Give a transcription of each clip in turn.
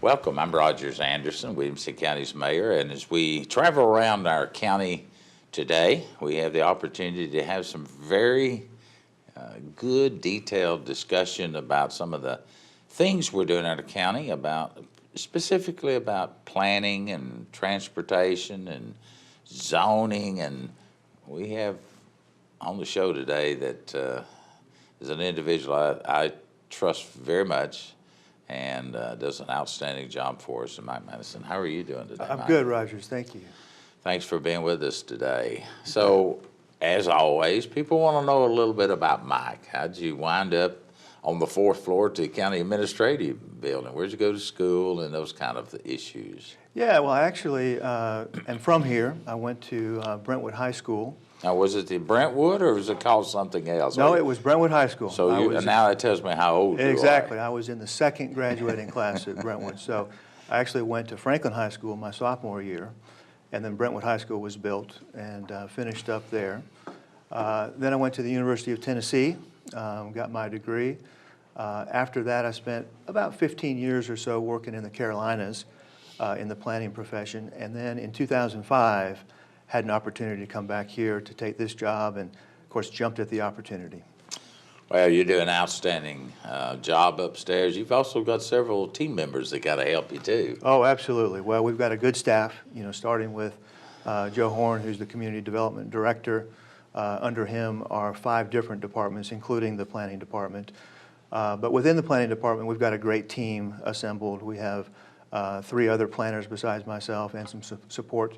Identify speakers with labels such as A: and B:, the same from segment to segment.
A: Welcome. I'm Rogers Anderson, Williamson County's mayor, and as we travel around our county today, we have the opportunity to have some very good, detailed discussion about some of the things we're doing in our county, specifically about planning and transportation and zoning. And we have on the show today that is an individual I trust very much and does an outstanding job for us, Mike Matteson. How are you doing today,
B: I'm
A: Mike?
B: good, Rogers. Thank you.
A: Thanks for being with us today. So, as always, people want to know a little bit about Mike. How'd you wind up on the fourth floor to the county administrative building? Where'd you go to school and those kind of issues?
B: Yeah, well, I actually am from here. I went to Brentwood High School.
A: Now, was it the Brentwood or was it called something else?
B: No, it was Brentwood High School.
A: So now it tells me how old you are.
B: Exactly. I was in the second graduating class at Brentwood. So I actually went to Franklin High School my sophomore year, and then Brentwood High School was built and finished up there. Then I went to the University of Tennessee, got my degree. After that, I spent about 15 years or so working in the Carolinas in the planning profession. And then in 2005, had an opportunity to come back here to take this job and, of course, jumped at the opportunity.
A: Well, you do an outstanding job upstairs. You've also got several team members that got to help you, too.
B: Oh, absolutely. Well, we've got a good staff, starting with Joe Horn, who's the Community Development Director. Under him are 5 different departments, including the Planning Department. But within the Planning Department, we've got a great team assembled. We have 3 other planners besides myself and some support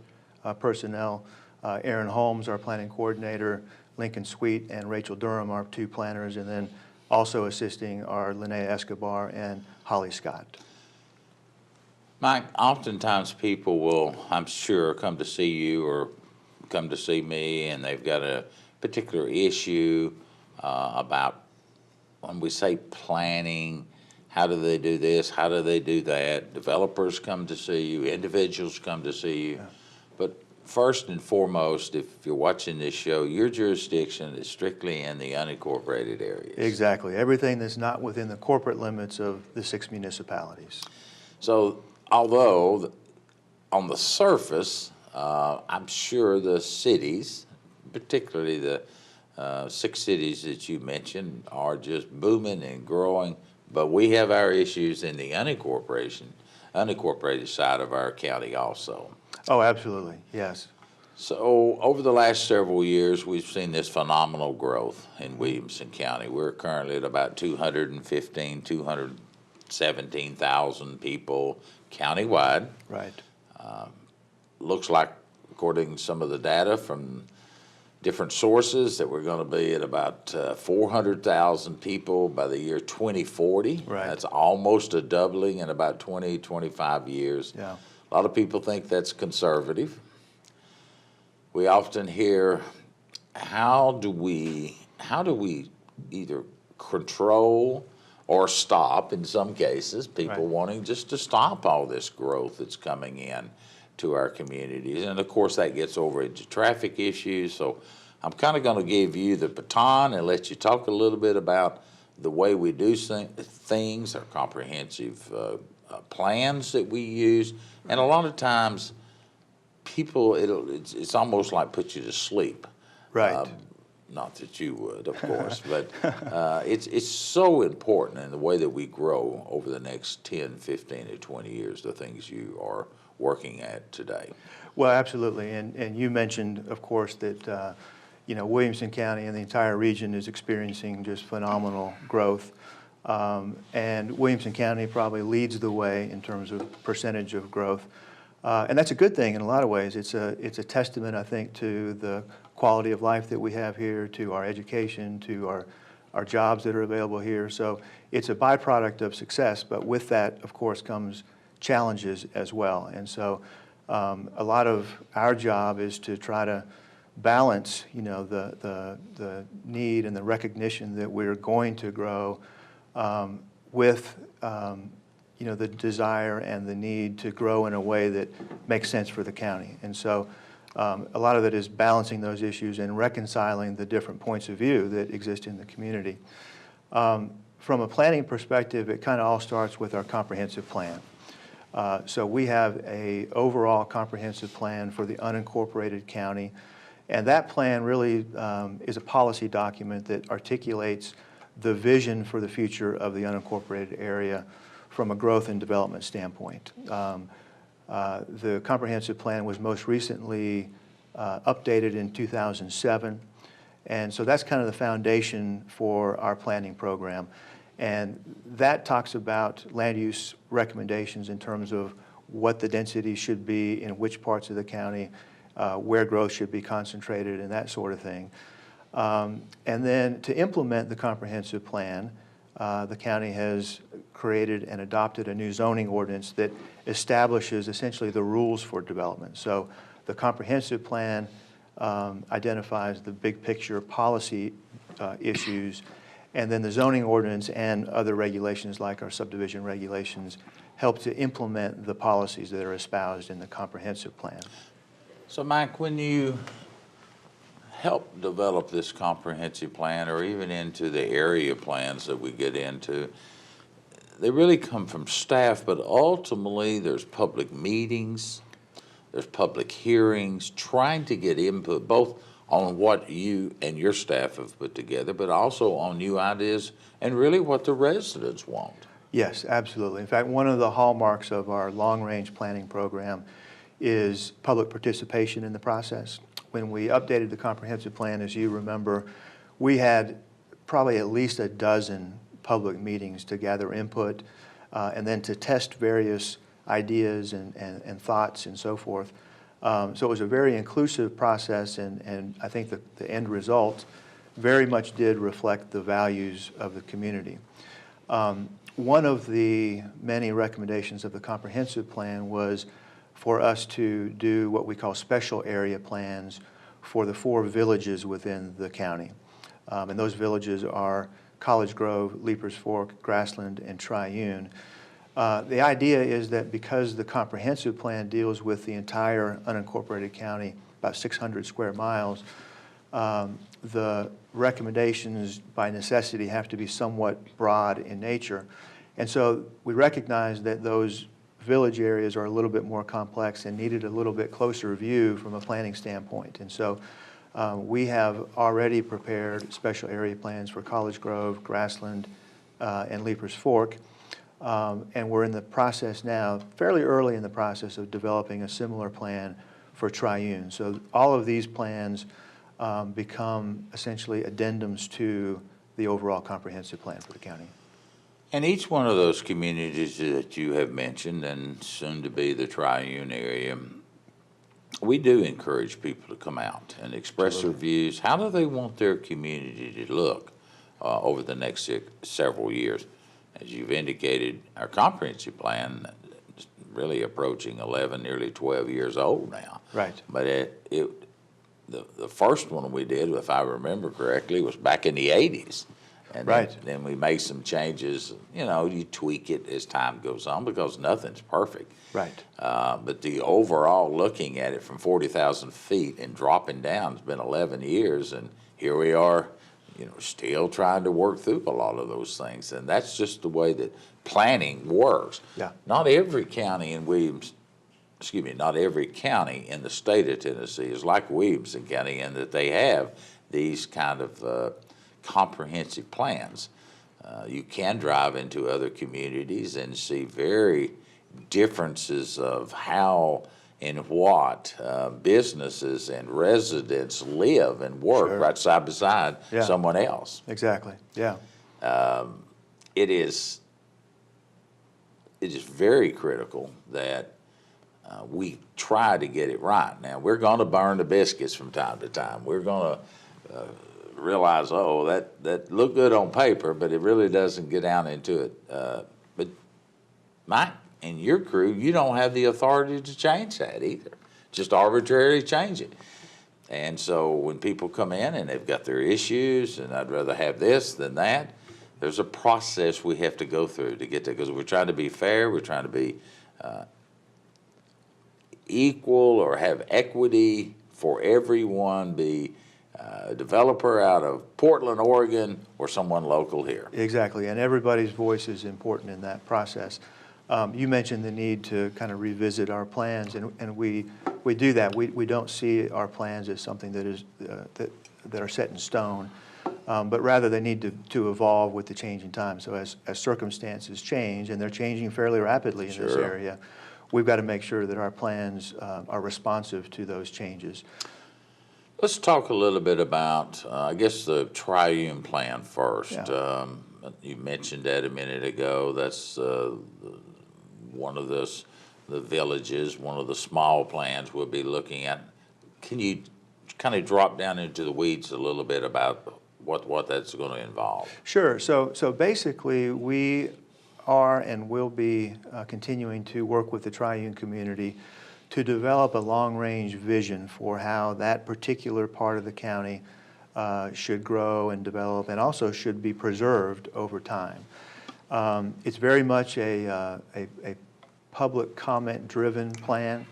B: personnel. Aaron Holmes, our planning coordinator, Lincoln Sweet and Rachel Durham, our 2 planners, and then also assisting are Linnea Escobar and Holly Scott.
A: Mike, oftentimes people will, I'm sure, come to see you or come to see me, and they've got a particular issue about, when we say planning, how do they do this, how do they do that? Developers come to see you, individuals come to see you. Yeah. But first and foremost, if you're watching this show, your jurisdiction is strictly in the unincorporated areas.
B: Exactly. Everything that's not within the corporate limits of the 6 municipalities.
A: So, although on the surface, I'm sure the cities, particularly the 6 cities that you mentioned, are just booming and growing, but we have our issues in the unincorporated side of our county also.
B: Oh, absolutely, yes.
A: So over the last several years, we've seen this phenomenal growth in Williamson County. We're currently at about 217,000 people countywide.
B: Right.
A: Looks like, according to some of the data from different sources, that we're going to be at about 400,000 people by the year 2040.
B: Right.
A: That's almost a doubling in about 20, 25 years.
B: Yeah.
A: A lot of people think that's conservative. We often hear, how do we either control or stop, in some cases, people wanting just to stop all this growth that's coming in to our communities. And of course that gets over into traffic issues. So I'm kind of going to give you the baton and let you talk a little bit about the way we do things, our comprehensive plans that we use. And a lot of times people, it's almost like put you to sleep.
B: Right.
A: Not that you would, of course, but it's so important in the way that we grow over the next 10, 15, or 20 years, the things you are working at today.
B: Well, absolutely, and you mentioned, of course, that Williamson County and the entire region is experiencing just phenomenal growth, and Williamson County probably leads the way in terms of percentage of growth, and that's a good thing in a lot of ways. It's a testament, I think, to the quality of life that we have here, to our education, to our jobs that are available here. So it's a byproduct of success, but with that, of course, comes challenges as well. And so a lot of our job is to try to balance, the need and the recognition that we're going to grow with, the desire and the need to grow in a way that makes sense for the county. And so a lot of it is balancing those issues and reconciling the different points of view that exist in the community. From a planning perspective, it kind of all starts with our comprehensive plan. So we have a overall comprehensive plan for the unincorporated county, and that plan really is a policy document that articulates the vision for the future of the unincorporated area from a growth and development standpoint. The comprehensive plan was most recently updated in 2007, and so that's kind of the foundation for our planning program. And that talks about land use recommendations in terms of what the density should be in which parts of the county, where growth should be concentrated, and that sort of thing. And then to implement the comprehensive plan, the county has created and adopted a new zoning ordinance that establishes essentially the rules for development. So the comprehensive plan identifies the big picture policy issues, and then the zoning ordinance and other regulations like our subdivision regulations help to implement the policies that are espoused in the comprehensive plan.
A: So Mike, when you help develop this comprehensive plan or even into the area plans that we get into, they really come from staff, but ultimately there's public meetings, there's public hearings, trying to get input both on what you and your staff have put together, but also on new ideas and really what the residents want.
B: Yes, absolutely. In fact, one of the hallmarks of our long-range planning program is public participation in the process. When we updated the comprehensive plan, as you remember, we had probably at least a dozen public meetings to gather input and then to test various ideas and thoughts and so forth. So it was a very inclusive process, and I think the end result very much did reflect the values of the community. One of the many recommendations of the comprehensive plan was for us to do what we call special area plans for the 4 villages within the county. And those villages are College Grove, Leapers Fork, Grassland, and Triune. The idea is that because the comprehensive plan deals with the entire unincorporated county, about 600 square miles, the recommendations by necessity have to be somewhat broad in nature. And so we recognize that those village areas are a little bit more complex and needed a little bit closer view from a planning standpoint. And so we have already prepared special area plans for College Grove, Grassland, and Leapers Fork. And we're in the process now, fairly early in the process of developing a similar plan for Triune. So all of these plans become essentially addendums to the overall comprehensive plan for the county.
A: And each one of those communities that you have mentioned, and soon to be the Triune area, we do encourage people to come out and express their views. How do they want their community to look over the next several years? As you've indicated, our comprehensive plan is really approaching 11, nearly 12 years old now.
B: Right.
A: But the first one we did, if I remember correctly, was back in the 80s. And
B: right.
A: Then we make some changes. You know, you tweak it as time goes on because nothing's perfect.
B: Right.
A: But the overall looking at it from 40,000 feet and dropping down has been 11 years, and here we are, you know, still trying to work through a lot of those things. And that's just the way that planning works.
B: Yeah.
A: Not every county in not every county in the state of Tennessee is like Williamson County in that they have these kind of comprehensive plans. You can drive into other communities and see very differences of how and what businesses and residents live and work right side by side someone else.
B: Exactly, yeah.
A: It is very critical that we try to get it right. Now, we're going to burn the biscuits from time to time. We're going to realize, oh, that looked good on paper, but it really doesn't get down into it. But Mike and your crew, you don't have the authority to change that either. Just arbitrarily change it. And so when people come in and they've got their issues, and I'd rather have this than that, there's a process we have to go through to get there, because we're trying to be fair, we're trying to be equal or have equity for everyone, be a developer out of Portland, Oregon, or someone local here.
B: Exactly, and everybody's voice is important in that process. You mentioned the need to kind of revisit our plans, and we do that. We don't see our plans as something that is that are set in stone, but rather they need to evolve with the change in time. So as circumstances change, and they're changing fairly rapidly in this area, we've got to make sure that our plans are responsive to those changes.
A: Let's talk a little bit about, I guess, the triune plan first.
B: Yeah.
A: You mentioned that a minute ago. That's one of the villages, one of the small plans we'll be looking at. Can you kind of drop down into the weeds a little bit about what that's going to involve?
B: Sure. So basically, we are and will be continuing to work with the triune community to develop a long-range vision for how that particular part of the county should grow and develop, and also should be preserved over time. It's very much a public comment-driven plan,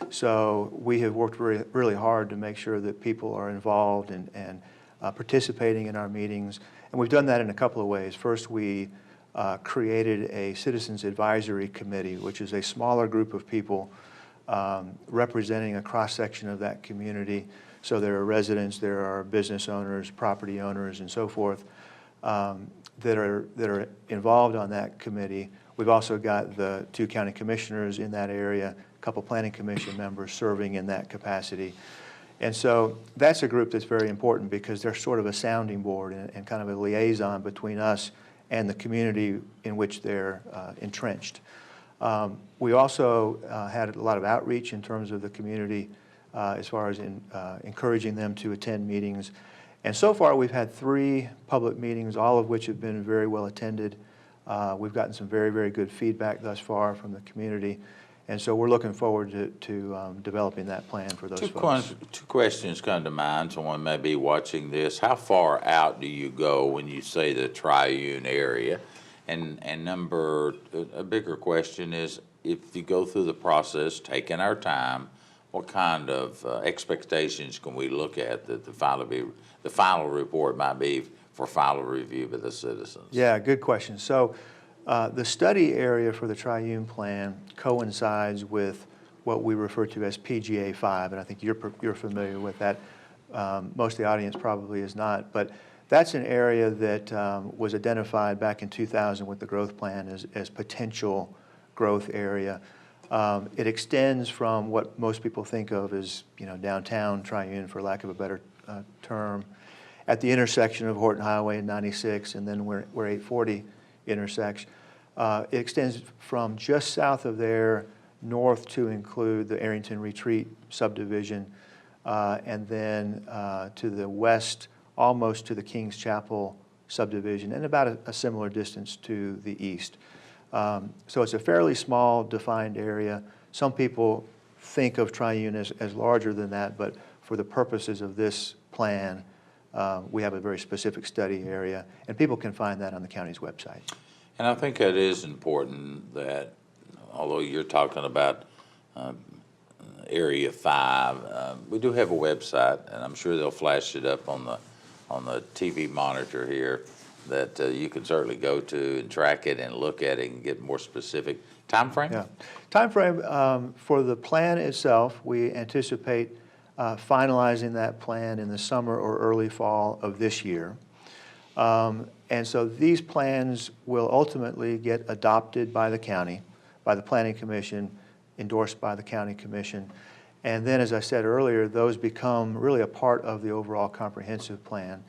B: so we have worked really hard to make sure that people are involved and participating in our meetings, and we've done that in a couple of ways. First, we created a Citizens Advisory Committee, which is a smaller group of people representing a cross-section of that community. So there are residents, there are business owners, property owners, and so forth that are involved on that committee. We've also got the 2 county commissioners in that area, a couple planning commission members serving in that capacity. And so that's a group that's very important because they're sort of a sounding board and kind of a liaison between us and the community in which they're entrenched. We also had a lot of outreach in terms of the community as far as encouraging them to attend meetings. And so far we've had 3 public meetings, all of which have been very well attended. We've gotten some very, very good feedback thus far from the community. And so we're looking forward to developing that plan for those folks.
A: 2 questions come to mind. Someone may be watching this. How far out do you go when you say the triune area? And a bigger question is, if you go through the process, taking our time, what kind of expectations can we look at that the final report might be for final review by the citizens?
B: Yeah, good question. So the study area for the triune plan coincides with what we refer to as PGA 5, and I think you're familiar with that. Most of the audience probably is not, but that's an area that was identified back in 2000 with the growth plan as potential growth area. It extends from what most people think of as, downtown Triune, for lack of a better term, at the intersection of Horton Highway and 96, and then where 840 intersects. It extends from just south of there north to include the Arrington Retreat subdivision, and then to the west almost to the Kings Chapel subdivision, and about a similar distance to the east. So it's a fairly small defined area. Some people think of Triune as larger than that, but for the purposes of this plan, we have a very specific study area, and people can find that on the county's website.
A: And I think it is important that, although you're talking about Area 5, we do have a website, and I'm sure they'll flash it up on the TV monitor here, that you can certainly go to and track it and look at it and get more specific. Time frame?
B: Yeah. Time frame for the plan itself, we anticipate finalizing that plan in the summer or early fall of this year. And so these plans will ultimately get adopted by the county, by the Planning Commission, endorsed by the County Commission. And then, as I said earlier, those become really a part of the overall comprehensive plan.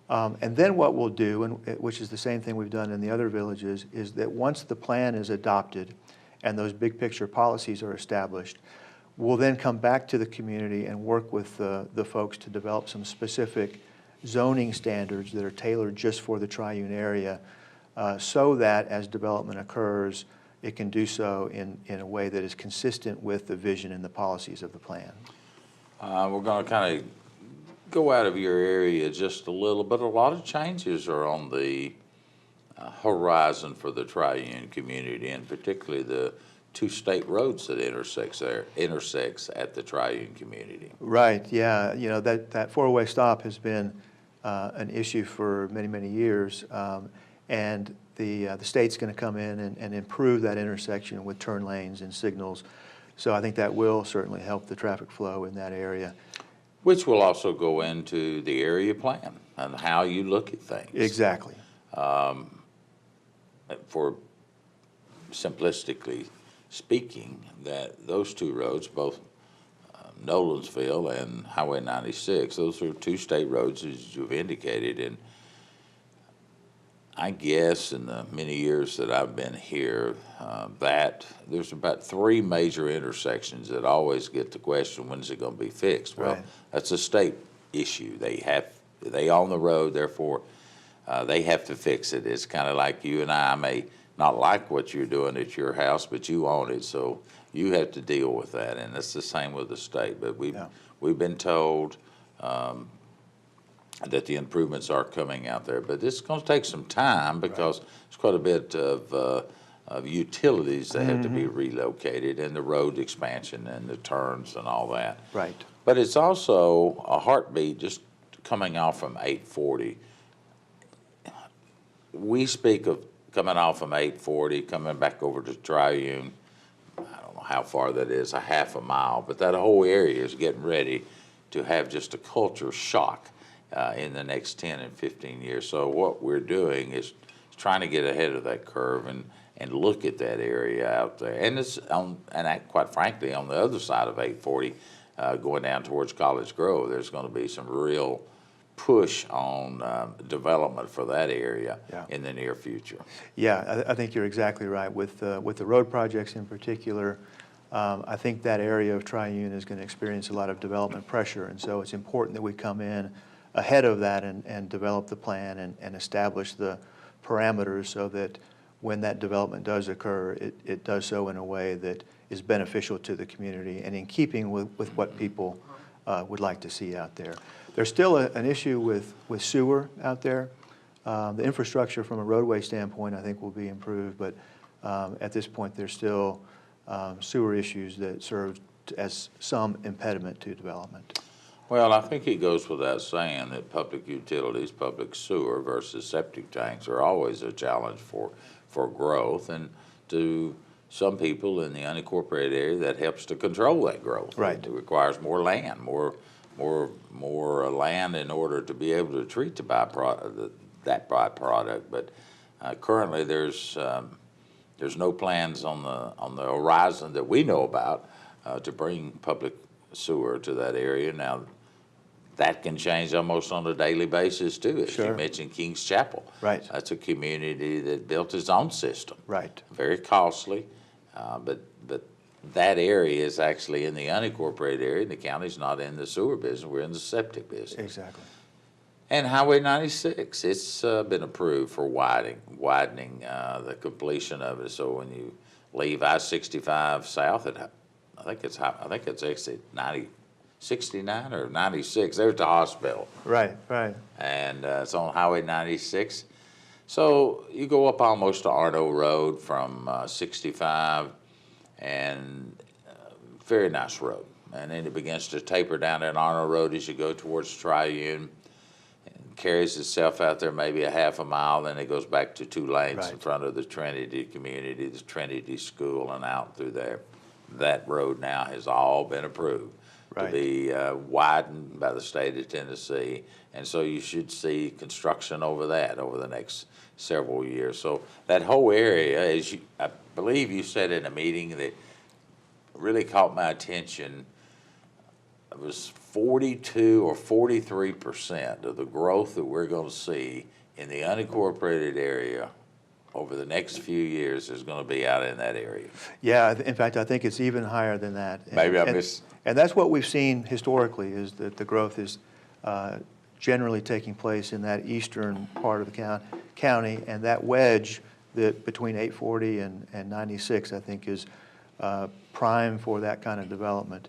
B: And then what we'll do, which is the same thing we've done in the other villages, is that once the plan is adopted and those big picture policies are established, we'll then come back to the community and work with the folks to develop some specific zoning standards that are tailored just for the Triune area, so that as development occurs, it can do so in a way that is consistent with the vision and the policies of the plan.
A: We're going to kind of go out of your area just a little, but a lot of changes are on the horizon for the Triune community, and particularly the 2 state roads that intersects at the Triune community.
B: Right, yeah. That 4-way stop has been an issue for many, many years. and the state's going to come in and improve that intersection with turn lanes and signals. So I think that will certainly help the traffic flow in that area.
A: Which will also go into the area plan and how you look at things.
B: Exactly.
A: For simplistically speaking, that those two roads, both Nolensville and Highway 96, those are two state roads, as you've indicated, and I guess in the many years that I've been here, that there's about 3 major intersections that always get the question, when is it going to be fixed? Well,
B: Right.
A: that's a state issue. They own the road, therefore they have to fix it. It's kind of like you and I may not like what you're doing at your house, but you own it, so you have to deal with that, and it's the same with the state. But we've been told that the improvements are coming out there, but it's going to take some time because there's quite a bit of utilities that have to be relocated, and the road expansion and the turns and all that.
B: Right.
A: But it's also a heartbeat just coming off from 840. We speak of coming off from 840, coming back over to Triune. I don't know how far that is, a half a mile, but that whole area is getting ready to have just a culture shock in the next 10 and 15 years. So what we're doing is trying to get ahead of that curve and look at that area out there. And it's quite frankly, on the other side of 840, going down towards College Grove, there's going to be some real push on development for that area in the near future.
B: Yeah, I think you're exactly right. With the road projects in particular, I think that area of Triune is going to experience a lot of development pressure, and so it's important that we come in ahead of that and develop the plan and establish the parameters so that when that development does occur, it does so in a way that is beneficial to the community and in keeping with what people would like to see out there. There's still an issue with sewer out there. The infrastructure from a roadway standpoint, I think, will be improved, but at this point, there's still sewer issues that serve as some impediment to development.
A: Well, I think it goes without saying that public utilities, public sewer versus septic tanks are always a challenge for growth, and to some people in the unincorporated area, that helps to control that growth.
B: Right.
A: It requires more land, more land in order to be able to treat the that byproduct. But currently, there's no plans on the horizon that we know about to bring public sewer to that area. Now, that can change almost on a daily basis too. As you mentioned, Kings Chapel.
B: Right.
A: That's a community that built its own system.
B: Right.
A: Very costly, but that area is actually in the unincorporated area, and the county's not in the sewer business. We're in the septic business.
B: Exactly.
A: And Highway 96, it's been approved for widening the completion of it. So when you leave I-65 south at, I think it's exit 69 or 96. There's the hospital.
B: Right, right.
A: And it's on Highway 96. So you go up almost to Arno Road from 65, and very nice road. And then it begins to taper down at Arno Road as you go towards Triune. It carries itself out there maybe a half a mile, then it goes back to 2 lanes in front of the Trinity community, the Trinity School, and out through there. That road now has all been approved to be widened by the state of Tennessee, and so you should see construction over that over the next several years. So that whole area, as I believe you said in a meeting that really caught my attention, it was 42 or 43% of the growth that we're going to see in the unincorporated area over the next few years is going to be out in that area.
B: Yeah, in fact, I think it's even higher than that.
A: Maybe I missed.
B: And that's what we've seen historically, is that the growth is generally taking place in that eastern part of the county, and that wedge that between 840 and 96, I think, is prime for that kind of development.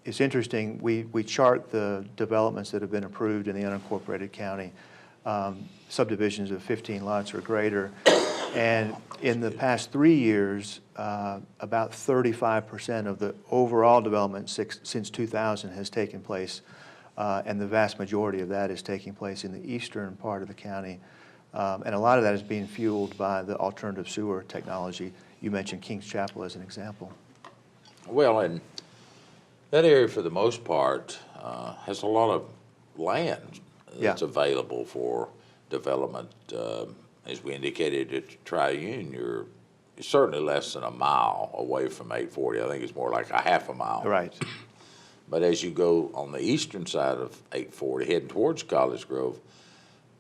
B: It's interesting, we chart the developments that have been approved in the unincorporated county, subdivisions of 15 lots or greater, and in the past 3 years, about 35% of the overall development since 2000 has taken place, and the vast majority of that is taking place in the eastern part of the county, And a lot of that is being fueled by the alternative sewer technology. You mentioned Kings Chapel as an example.
A: Well, and that area, for the most part, has a lot of land that's available for development. As we indicated at Triune, you're certainly less than a mile away from 840. I think it's more like a half a mile.
B: Right.
A: But as you go on the eastern side of 840, heading towards College Grove,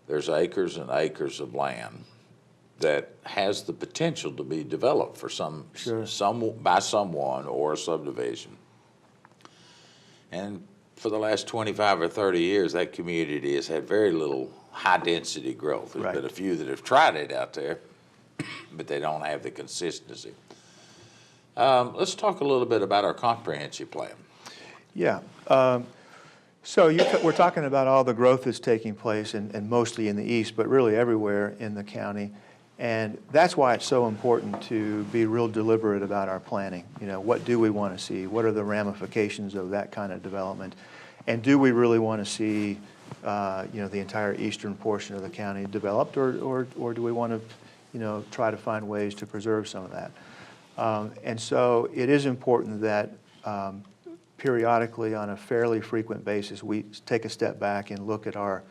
A: there's acres and acres of land that has the potential to be developed for some by someone or a subdivision. And for the last 25 or 30 years, that community has had very little high-density growth. There's been a few that have tried it out there, but they don't have the consistency. Let's talk a little bit about our comprehensive plan.
B: Yeah. So we're talking about all the growth that's taking place, and mostly in the east, but really everywhere in the county. And that's why it's so important to be real deliberate about our planning. You know, what do we want to see? What are the ramifications of that kind of development? And do we really want to see, the entire eastern portion of the county developed, or do we want to, try to find ways to preserve some of that? And so it is important that periodically, on a fairly frequent basis, we take a step back and look at our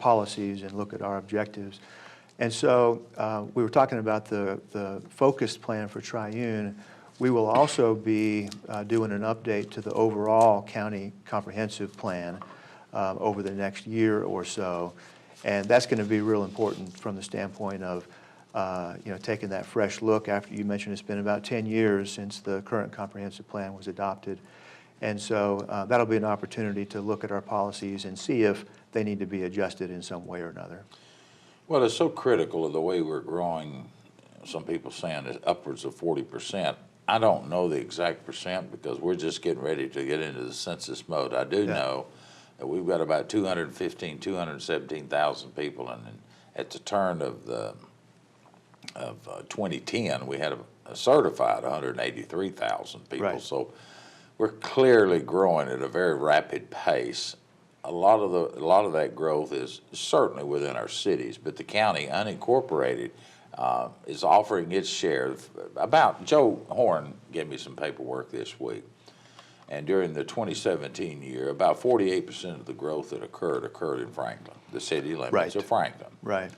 B: policies and look at our objectives. And so we were talking about the focused plan for Triune. We will also be doing an update to the overall county comprehensive plan over the next year or so. And that's going to be real important from the standpoint of taking that fresh look. After you mentioned it's been about 10 years since the current comprehensive plan was adopted. And so that'll be an opportunity to look at our policies and see if they need to be adjusted in some way or another.
A: Well, it's so critical of the way we're growing. Some people saying it's upwards of 40%. I don't know the exact percent because we're just getting ready to get into the census mode. I do know that we've got about 217,000 people, and at the turn of 2010, we had a certified 183,000 people.
B: Right.
A: So we're clearly growing at a very rapid pace. A lot of that growth is certainly within our cities, but the county unincorporated is offering its share. Joe Horn gave me some paperwork this week, and during the 2017 year, about 48% of the growth that occurred in Franklin, the city limits of Franklin.
B: Right.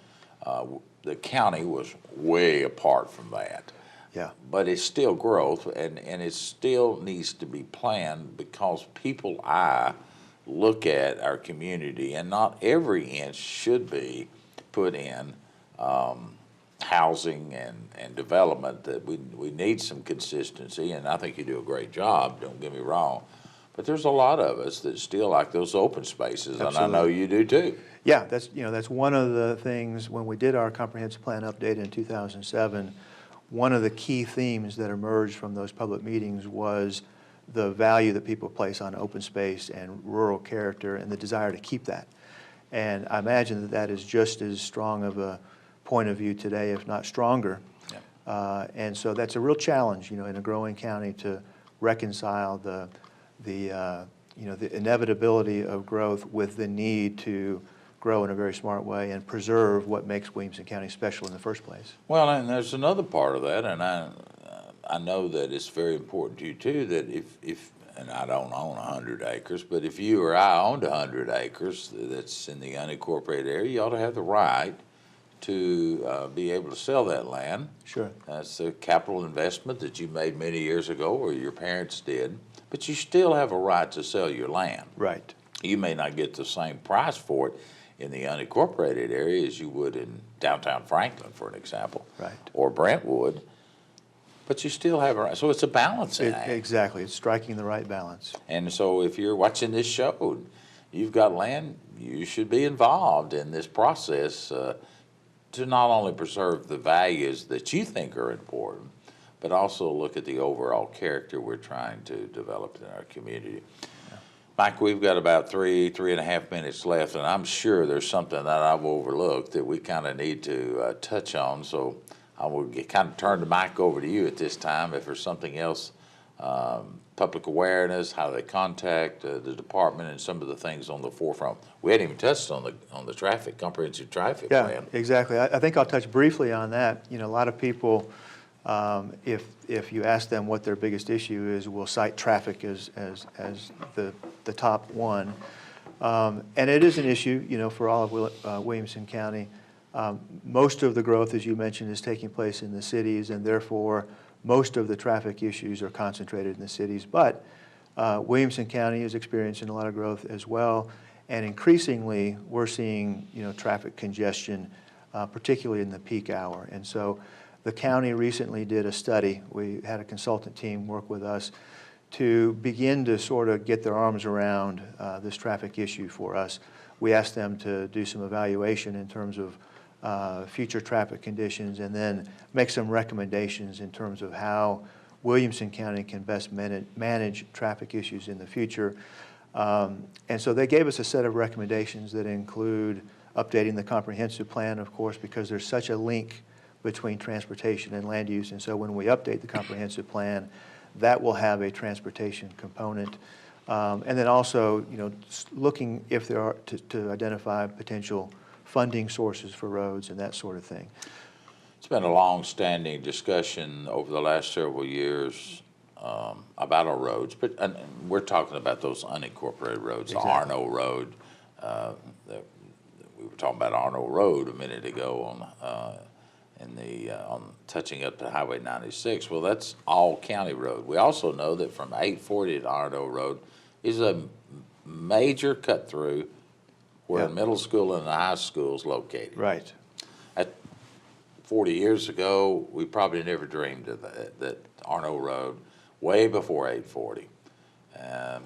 A: The county was way apart from that.
B: Yeah.
A: But it's still growth, and it still needs to be planned because people look at our community, and not every inch should be put in housing and development. That we need some consistency, and I think you do a great job, don't get me wrong. But there's a lot of us that still like those open spaces,
B: Absolutely.
A: And I know you do too.
B: Yeah, that's one of the things when we did our comprehensive plan update in 2007. One of the key themes that emerged from those public meetings was the value that people place on open space and rural character and the desire to keep that. And I imagine that is just as strong of a point of view today, if not stronger. Yeah. And so that's a real challenge, in a growing county to reconcile the inevitability of growth with the need to grow in a very smart way and preserve what makes Williamson County special in the first place.
A: Well, and there's another part of that, and I know that it's very important to you too, that if and I don't own 100 acres, but if you or I owned 100 acres that's in the unincorporated area, you ought to have the right to be able to sell that land.
B: Sure.
A: That's a capital investment that you made many years ago, or your parents did, but you still have a right to sell your land.
B: Right.
A: You may not get the same price for it in the unincorporated area as you would in downtown Franklin, for an example,
B: right,
A: or Brentwood, but you still have a right. So it's a balancing act.
B: Exactly. It's striking the right balance.
A: And so if you're watching this show, you've got land, you should be involved in this process to not only preserve the values that you think are important, but also look at the overall character we're trying to develop in our community. Mike, we've got about three and a half minutes left, and I'm sure there's something that I've overlooked that we kind of need to touch on. So I will kind of turn the mic over to you at this time if there's something else public awareness, how they contact the department, and some of the things on the forefront. We hadn't even touched on the traffic, comprehensive traffic plan.
B: Yeah, exactly. I think I'll touch briefly on that. You know, a lot of people, if you ask them what their biggest issue is, will cite traffic as the top one. And it is an issue, you know, for all of Williamson County. Most of the growth, as you mentioned, is taking place in the cities, and therefore most of the traffic issues are concentrated in the cities. But Williamson County is experiencing a lot of growth as well, and increasingly we're seeing, you know, traffic congestion, particularly in the peak hour. And so the county recently did a study. We had a consultant team work with us to begin to sort of get their arms around this traffic issue for us. We asked them to do some evaluation in terms of future traffic conditions, and then make some recommendations in terms of how Williamson County can best manage traffic issues in the future. And so they gave us a set of recommendations that include updating the comprehensive plan, of course, because there's such a link between transportation and land use. And so when we update the comprehensive plan, that will have a transportation component. And then also, you know, looking if there are to identify potential funding sources for roads and that sort of thing.
A: It's been a long-standing discussion over the last several years about our roads, but and we're talking about those unincorporated roads,
B: Exactly.
A: the Arno Road. We were talking about Arno Road a minute ago on touching up to Highway 96. Well, that's all county road. We also know that from 840 to Arno Road is a major cut through where the middle school and the high school is located.
B: Right.
A: 40 years ago, we probably never dreamed of that Arno Road, way before 840. And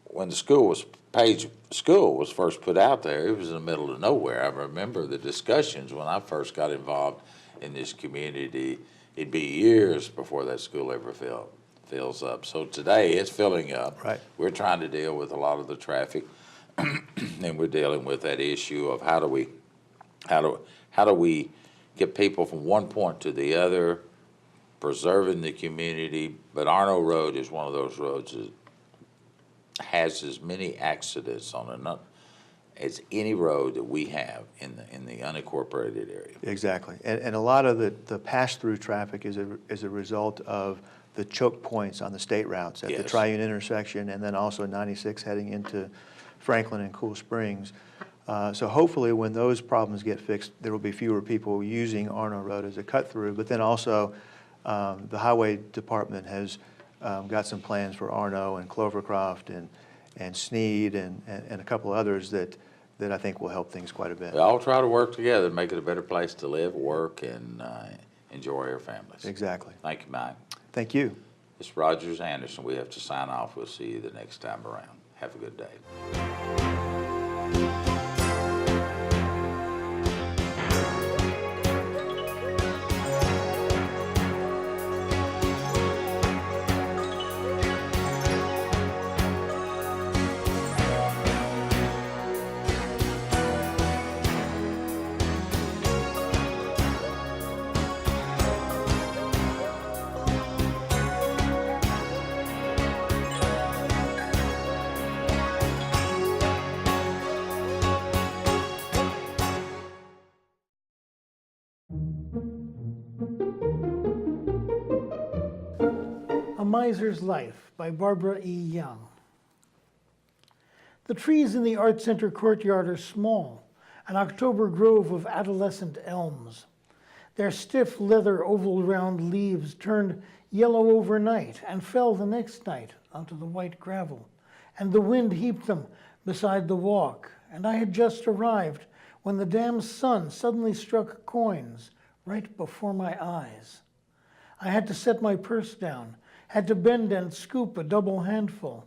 A: when the Page School was first put out there, it was in the middle of nowhere. I remember the discussions when I first got involved in this community. It'd be years before that school ever fills up. So today it's filling up.
B: Right.
A: We're trying to deal with a lot of the traffic, and we're dealing with that issue of how do we get people from one point to the other, preserving the community. But Arno Road is one of those roads that has as many accidents on it as any road that we have in the unincorporated area.
B: Exactly. And a lot of the pass-through traffic is a result of the choke points on the state routes at the
A: Yes.
B: Triune intersection, and then also 96 heading into Franklin and Cool Springs. So hopefully when those problems get fixed, there will be fewer people using Arno Road as a cut-through. But then also the Highway Department has got some plans for Arno and Clovercroft and Sneed and a couple others that I think will help things quite a bit.
A: We all try to work together to make it a better place to live, work, and enjoy our families.
B: Exactly.
A: Thank you, Mike.
B: Thank you.
A: It's Rogers Anderson. We have to sign off. We'll see you the next time around. Have a good day.
C: A Miser's Life by Barbara E. Young. The trees in the Art Center courtyard are small, an October grove of adolescent elms. Their stiff leather oval round leaves turned yellow overnight and fell the next night onto the white gravel, and the wind heaped them beside the walk, and I had just arrived when the damn sun suddenly struck coins right before my eyes. I had to set my purse down, had to bend and scoop a double handful.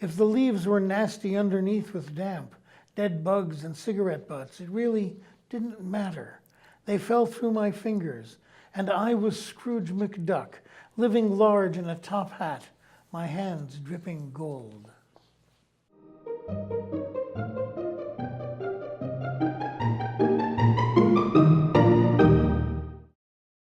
C: If the leaves were nasty underneath with damp, dead bugs and cigarette butts, it really didn't matter. They fell through my fingers, and I was Scrooge McDuck, living large in a top hat, my hands dripping gold.